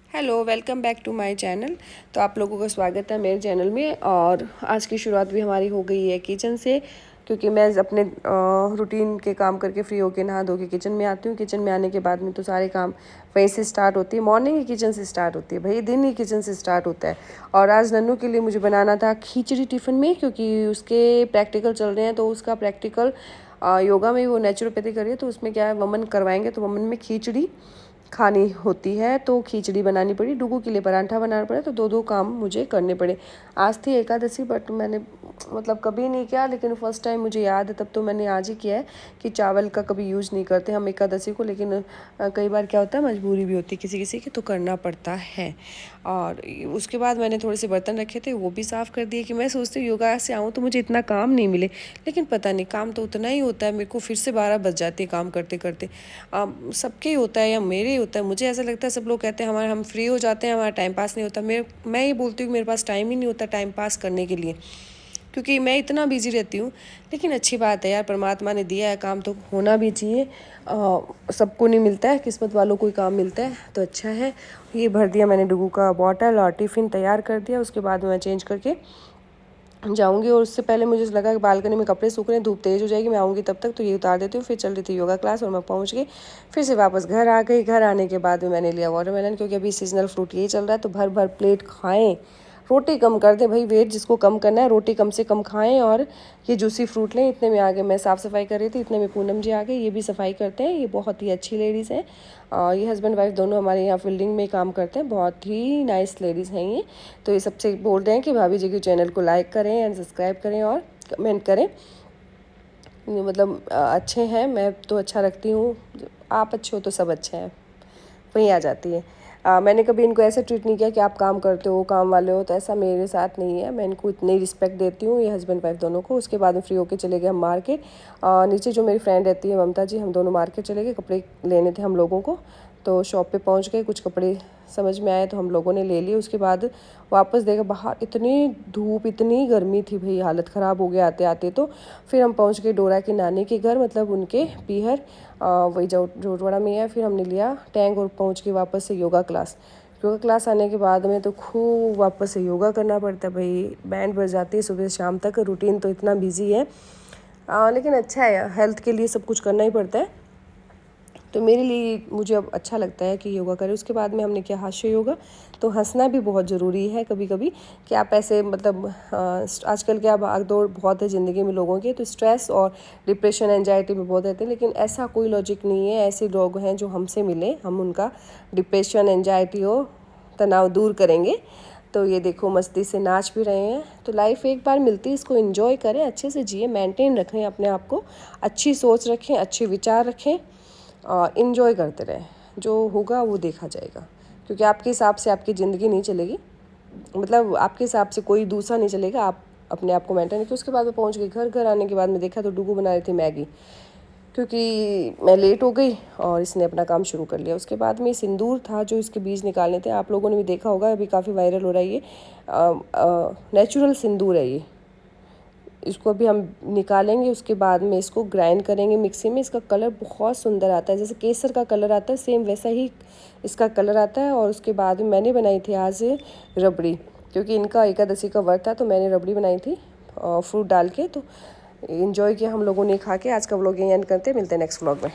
Hello, welcome back to my channel. तो आप लोगों का स्वागत है मेरे चैनल में। और आज की शुरुआत भी हमारी हो गई है किचन से, क्योंकि मैं अपने रूटीन के काम करके फ्री होके नहा धो के किचन में आती हूँ। किचन में आने के बाद में तो सारे काम वहीं से स्टार्ट होती है। मॉर्निंग ही किचन से स्टार्ट होती है भाई, दिन ही किचन से स्टार्ट होता है। और आज नन्नू के लिए मुझे बनाना था खिचड़ी टिफ़िन में, क्योंकि उसके प्रैक्टिकल चल रहे हैं। तो उसका प्रैक्टिकल योगा में वो नेचुरोपैथी कर रही है, तो उसमें क्या है, वमन करवाएंगे। तो वमन में खिचड़ी खानी होती है, तो खिचड़ी बनानी पड़ी। डुगू के लिए पराठा बनाना पड़ा, तो दो काम मुझे करने पड़े। आज थी एकादशी, बट मैंने मतलब कभी नहीं किया, लेकिन फर्स्ट टाइम मुझे याद है, तब तो मैंने आज ही किया है कि चावल का कभी यूज़ नहीं करते हम एकादशी को। लेकिन कई बार क्या होता है, मजबूरी भी होती है किसी किसी की, तो करना पड़ता है। और उसके बाद मैंने थोड़े से बर्तन रखे थे, वो भी साफ़ कर दिए। कि मैं सोचती हूँ योगा से आऊँ तो मुझे इतना काम नहीं मिले, लेकिन पता नहीं, काम तो उतना ही होता है। मेरे को फिर से 12 बज जाती है काम करते करते। सबके ही होता है या मेरे ही होता है, मुझे ऐसा लगता है। सब लोग कहते हैं हम फ्री हो जाते हैं, हमारा टाइम पास नहीं होता। मैं ये बोलती हूँ मेरे पास टाइम ही नहीं होता टाइम पास करने के लिए, क्योंकि मैं इतना बिजी रहती हूँ। लेकिन अच्छी बात है यार, परमात्मा ने दिया है काम, तो होना भी चाहिए। सबको नहीं मिलता है, किस्मत वालों को ही काम मिलता है, तो अच्छा है। ये भर दिया मैंने डुगू का बॉटल और टिफ़िन तैयार कर दिया। उसके बाद मैं चेंज करके जाऊंगी। और उससे पहले मुझे लगा कि बालकनी में कपड़े सूख रहे हैं, धूप तेज़ हो जाएगी, मैं आऊँगी तब तक, तो ये उतार देती हूँ। फिर चल रही थी योगा क्लास और मैं पहुँच गई। फिर से वापस घर आ गई। घर आने के बाद में मैंने लिया वाटरमेलन, क्योंकि अभी सीजनल फ्रूट यही चल रहा है। तो भर भर प्लेट खाएं, रोटी कम कर दें भाई, वेट जिसको कम करना है रोटी कम से कम खाएं और ये जूसी फ्रूट लें। इतने में आ गए, मैं साफ़ सफाई कर रही थी, इतने में पूनम जी आ गई। ये भी सफाई करते हैं, ये बहुत ही अच्छी लेडीज़ हैं। ये हस्बैंड वाइफ दोनों हमारे यहाँ फील्डिंग में काम करते हैं, बहुत ही नाइस लेडीज़ हैं ये। तो ये सबसे बोल रहे हैं कि भाभी जी के चैनल को लाइक करें एंड सब्सक्राइब करें और कमेंट करें। मतलब अच्छे हैं, मैं तो अच्छा रखती हूँ, आप अच्छे हो तो सब अच्छे हैं, वहीं आ जाती है। मैंने कभी इनको ऐसे ट्रीट नहीं किया कि आप काम करते हो, काम वाले हो, तो ऐसा मेरे साथ नहीं है। मैं इनको इतनी रिस्पेक्ट देती हूँ, ये हस्बैंड वाइफ दोनों को। उसके बाद में फ्री होके चले गए हम मार्केट। नीचे जो मेरी फ्रेंड रहती है ममता जी, हम दोनों मार्केट चले गए, कपड़े लेने थे हम लोगों को। तो शॉप पे पहुंच गए, कुछ कपड़े समझ में आए तो हम लोगों ने ले लिए। उसके बाद वापस देखा, बाहर इतनी धूप, इतनी गर्मी थी भाई, हालत ख़राब हो गया आते आते। तो फिर हम पहुंच गए डोरा के नानी के घर, मतलब उनके पीहर, वही जोटवाड़ा में है। फिर हमने लिया टैंक और पहुंच के वापस से योगा क्लास आने के बाद में तो खूब वापस से योगा करना पड़ता है भाई। बैंड बज जाती है सुबह शाम तक, रूटीन तो इतना बिजी है। लेकिन अच्छा है, हेल्थ के लिए सब कुछ करना ही पड़ता है। तो मेरे लिए मुझे अब अच्छा लगता है कि योगा करें। उसके बाद में हमने किया हास्य योगा। तो हंसना भी बहुत ज़रूरी है कभी कभी, कि आप ऐसे मतलब आजकल क्या भाग दौड़ बहुत है ज़िंदगी में लोगों के, तो स्ट्रेस और डिप्रेशन एंजाइटी में बहुत रहते हैं। लेकिन ऐसा कोई लॉजिक नहीं है, ऐसे लोग हैं जो हमसे मिले, हम उनका डिप्रेशन एंजाइटी और तनाव दूर करेंगे। तो ये देखो मस्ती से नाच भी रहे हैं। तो लाइफ एक बार मिलती है, इसको एंजॉय करें, अच्छे से जिए, मेंटेन रखें अपने आप को, अच्छी सोच रखें, अच्छे विचार रखें और इन्जॉय करते रहें। जो होगा वो देखा जाएगा, क्योंकि आपके हिसाब से आपकी ज़िंदगी नहीं चलेगी, मतलब आपके हिसाब से कोई दूसरा नहीं चलेगा, आप अपने आप को मेंटेन रखें। उसके बाद मैं पहुंच गई घर। घर आने के बाद में देखा तो डुगू बना रही थी मैगी, क्योंकि मैं लेट हो गई और इसने अपना काम शुरू कर लिया। उसके बाद में सिंदूर था जो इसके बीज निकालने थे, आप लोगों ने भी देखा होगा, अभी काफ़ी वायरल हो रहा है ये। नेचुरल सिंदूर है ये। इसको अभी हम निकालेंगे, उसके बाद में इसको ग्राइंड करेंगे मिक्सी में। इसका कलर बहुत सुंदर आता है, जैसे केसर का कलर आता है सेम वैसा ही इसका कलर आता है। और उसके बाद में मैंने बनाई थी आज रबड़ी, क्योंकि इनका एकादशी का व्रत था, तो मैंने रबड़ी बनाई थी फ्रूट डाल के। तो एंजॉय किया हम लोगों ने खा के। आज का व्लॉग यहीं एंड करते हैं, मिलते हैं नेक्स्ट व्लॉग में।